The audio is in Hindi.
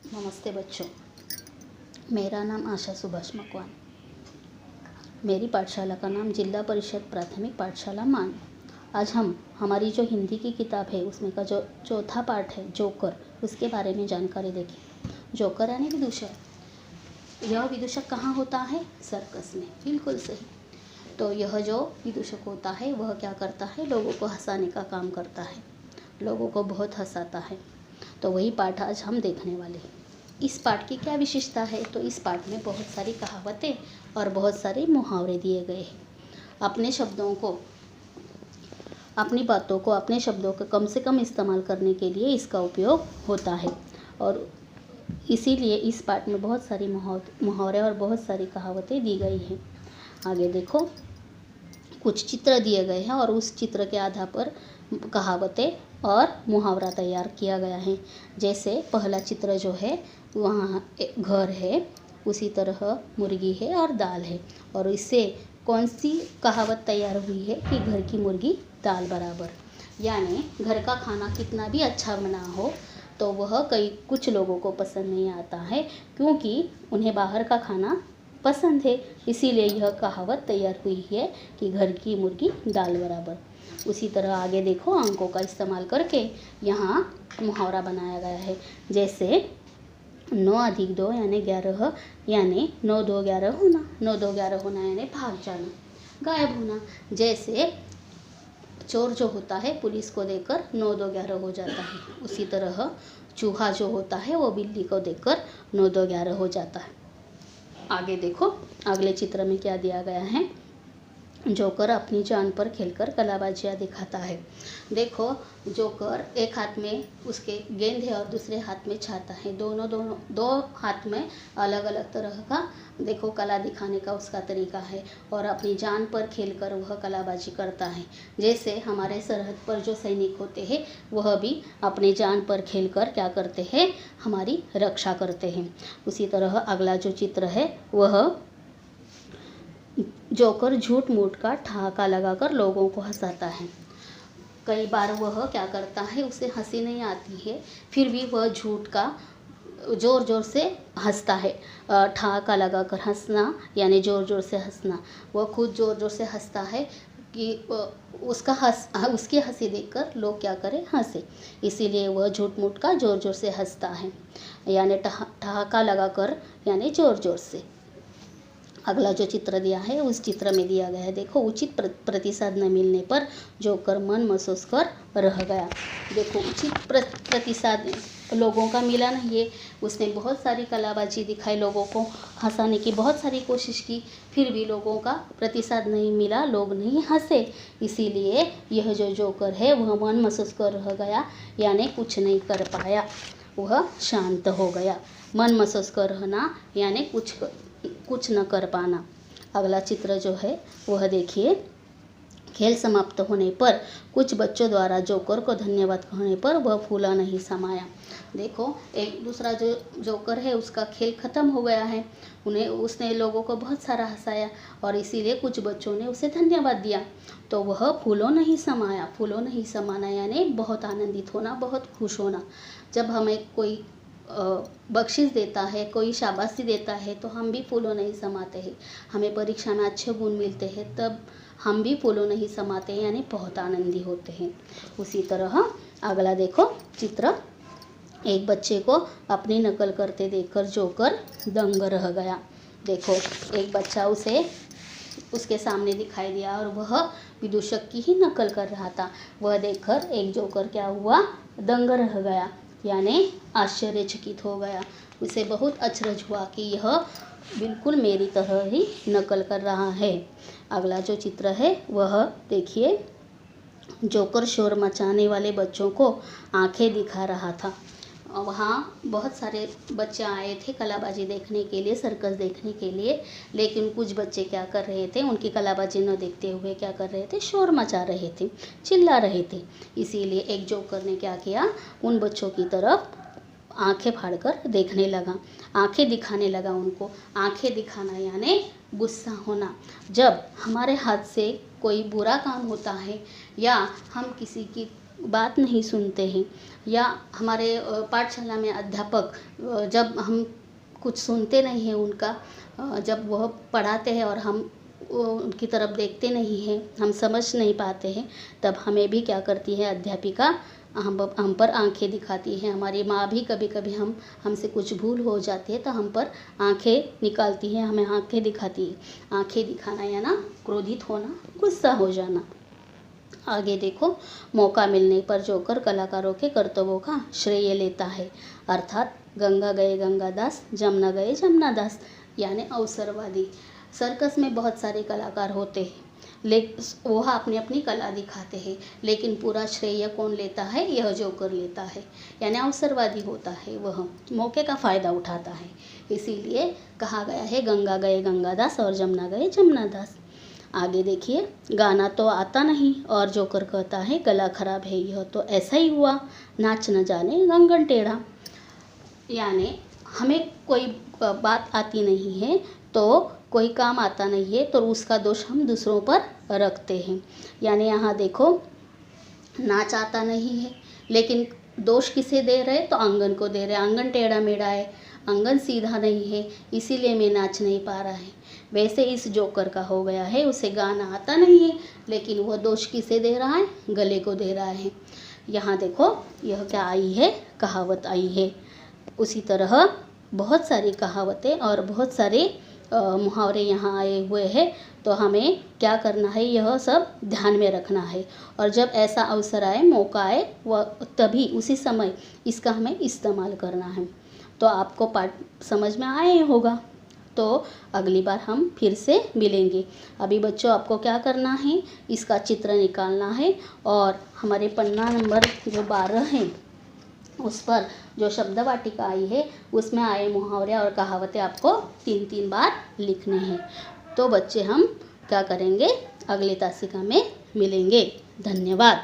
नमस्ते बच्चों, मेरा नाम आशा सुभाष मकवान। मेरी पाठशाला का नाम जिला परिषद प्राथमिक पाठशाला मान। आज हम हमारी जो हिंदी की किताब है उसमें का जो चौथा पार्ट है जोकर, उसके बारे में जानकारी देखें। जोकर यानी विदूषक। यह विदूषक कहाँ होता है? सर्कस में। बिल्कुल सही। तो यह जो विदूषक होता है वह क्या करता है? लोगों को हंसाने का काम करता है, लोगों को बहुत हंसाता है। तो वही पाठ आज हम देखने वाले हैं। इस पाठ की क्या विशेषता है? तो इस पाठ में बहुत सारी कहावतें और बहुत सारे मुहावरे दिए गए हैं। अपने शब्दों को, अपनी बातों को, अपने शब्दों को कम से कम इस्तेमाल करने के लिए इसका उपयोग होता है और इसीलिए इस पाठ में बहुत सारी मुहावरे और बहुत सारी कहावतें दी गई हैं। आगे देखो, कुछ चित्र दिए गए हैं और उस चित्र के आधार पर कहावतें और मुहावरा तैयार किया गया है। जैसे पहला चित्र जो है वहाँ एक घर है, उसी तरह मुर्गी है और दाल है, और इससे कौन सी कहावत तैयार हुई है कि घर की मुर्गी दाल बराबर। यानी घर का खाना कितना भी अच्छा बना हो तो वह कुछ लोगों को पसंद नहीं आता है, क्योंकि उन्हें बाहर का खाना पसंद है। इसीलिए यह कहावत तैयार हुई है कि घर की मुर्गी दाल बराबर। उसी तरह आगे देखो, अंकों का इस्तेमाल करके यहाँ मुहावरा बनाया गया है। जैसे 9 अधिक 2 यानी 11, यानी 9 2 11 होना। 9 2 11 होना यानी भाग जाना, गायब होना। जैसे चोर जो होता है पुलिस को देखकर 9 2 11 हो जाता है, उसी तरह चूहा जो होता है वो बिल्ली को देखकर 9 2 11 हो जाता है। आगे देखो, अगले चित्र में क्या दिया गया है? जोकर अपनी जान पर खेलकर कलाबाजियाँ दिखाता है। देखो, जोकर एक हाथ में उसके गेंद है और दूसरे हाथ में छाता है। दो हाथ में अलग अलग तरह का देखो कला दिखाने का उसका तरीका है और अपनी जान पर खेलकर वह कलाबाजी करता है। जैसे हमारे सरहद पर जो सैनिक होते हैं वह भी अपनी जान पर खेलकर क्या करते हैं? हमारी रक्षा करते हैं। उसी तरह अगला जो चित्र है वह जोकर झूठ मूठ का ठहाका लगाकर लोगों को हंसाता है। कई बार वह क्या करता है, उसे हंसी नहीं आती है, फिर भी वह झूठ का ज़ोर ज़ोर से हंसता है। ठहाका लगाकर हंसना यानी ज़ोर ज़ोर से हंसना। वह खुद ज़ोर ज़ोर से हंसता है कि उसकी हंसी देखकर लोग क्या करें? हंसे। इसीलिए वह झूठ मूठ का ज़ोर ज़ोर से हंसता है, यानी ठहाका लगाकर, यानी ज़ोर ज़ोर से। अगला जो चित्र दिया है उस चित्र में दिया गया है, देखो, उचित प्रतिसाद न मिलने पर जोकर मन महसूस कर रह गया। देखो, उचित प्रतिसाद लोगों का मिला नहीं है। उसने बहुत सारी कलाबाजी दिखाई, लोगों को हंसाने की बहुत सारी कोशिश की, फिर भी लोगों का प्रतिसाद नहीं मिला, लोग नहीं हंसे। इसीलिए यह जो जोकर है वह मन महसूस कर रह गया, यानी कुछ नहीं कर पाया, वह शांत हो गया। मन महसूस कर रहना यानी कुछ न कर पाना। अगला चित्र जो है वह देखिए, खेल समाप्त होने पर कुछ बच्चों द्वारा जोकर को धन्यवाद कहने पर वह फूला नहीं समाया। देखो, एक दूसरा जो जोकर है उसका खेल ख़त्म हो गया है, उसने लोगों को बहुत सारा हंसाया और इसीलिए कुछ बच्चों ने उसे धन्यवाद दिया, तो वह फूलों नहीं समाया। फूलों नहीं समाना यानी बहुत आनंदित होना, बहुत खुश होना। जब हमें कोई बख्शिश देता है, कोई शाबाशी देता है तो हम भी फूलों नहीं समाते हैं। हमें परीक्षा में अच्छे गुण मिलते हैं तब हम भी फूलों नहीं समाते हैं, यानी बहुत आनंदी होते हैं। उसी तरह अगला देखो चित्र, एक बच्चे को अपनी नकल करते देखकर जोकर दंग रह गया। देखो, एक बच्चा उसके सामने दिखाई दिया और वह विदूषक की ही नकल कर रहा था। वह देखकर एक जोकर क्या हुआ? दंग रह गया, यानी आश्चर्यचकित हो गया। उसे बहुत अचरज हुआ कि यह बिल्कुल मेरी तरह ही नकल कर रहा है। अगला जो चित्र है वह देखिए, जोकर शोर मचाने वाले बच्चों को आंखें दिखा रहा था। वहाँ बहुत सारे बच्चे आए थे कलाबाजी देखने के लिए, सर्कस देखने के लिए, लेकिन कुछ बच्चे क्या कर रहे थे? उनकी कलाबाजी न देखते हुए क्या कर रहे थे? शोर मचा रहे थे, चिल्ला रहे थे। इसीलिए एक जोकर ने क्या किया? उन बच्चों की तरफ आंखें फाड़कर देखने लगा, आंखें दिखाने लगा उनको। आंखें दिखाना यानी गुस्सा होना। जब हमारे हाथ से कोई बुरा काम होता है या हम किसी की बात नहीं सुनते हैं, या हमारे पाठशाला में अध्यापक जब हम कुछ सुनते नहीं हैं उनका, जब वह पढ़ाते हैं और हम उनकी तरफ देखते नहीं हैं, हम समझ नहीं पाते हैं, तब हमें भी क्या करती है अध्यापिका, हम पर आंखें दिखाती है। हमारी माँ भी कभी कभी हमसे कुछ भूल हो जाती है तो हम पर आंखें निकालती है, हमें आंखें दिखाती है। आंखें दिखाना या ना क्रोधित होना, गुस्सा हो जाना। आगे देखो, मौका मिलने पर जोकर कलाकारों के कर्तव्यों का श्रेय लेता है, अर्थात गंगा गए गंगादास, जमुना गए जमुनादास, यानी अवसरवादी। सर्कस में बहुत सारे कलाकार होते हैं, वह अपनी अपनी कला दिखाते हैं, लेकिन पूरा श्रेय कौन लेता है? यह जोकर लेता है, यानी अवसरवादी होता है, वह मौके का फ़ायदा उठाता है। इसीलिए कहा गया है गंगा गए गंगादास और जमुना गए जमुनादास। आगे देखिए, गाना तो आता नहीं और जोकर कहता है गला खराब है, यह तो ऐसा ही हुआ, नाच न जाने गंगन टेढ़ा। यानी हमें कोई बात आती नहीं है, तो कोई काम आता नहीं है तो उसका दोष हम दूसरों पर रखते हैं। यानी यहाँ देखो, नाच आता नहीं है लेकिन दोष किसे दे रहे? तो आंगन को दे रहे। आंगन टेढ़ा मेढ़ा है, आंगन सीधा नहीं है, इसीलिए मैं नाच नहीं पा रहा है। वैसे इस जोकर का हो गया है, उसे गाना आता नहीं है लेकिन वह दोष किसे दे रहा है? गले को दे रहा है। यहाँ देखो, यह क्या आई है? कहावत आई है। उसी तरह बहुत सारी कहावतें और बहुत सारे मुहावरे यहाँ आए हुए हैं, तो हमें क्या करना है? यह सब ध्यान में रखना है, और जब ऐसा अवसर आए, मौका आए, वह तभी उसी समय इसका हमें इस्तेमाल करना है। तो आपको पाठ समझ में आए होगा, तो अगली बार हम फिर से मिलेंगे। अभी बच्चों आपको क्या करना है? इसका चित्र निकालना है और हमारे पन्ना नंबर जो 12 है उस पर जो शब्द वाटिका आई है उसमें आए मुहावरे और कहावतें आपको 3-3 बार लिखने हैं। तो बच्चे हम क्या करेंगे? अगले तासिका में मिलेंगे। धन्यवाद।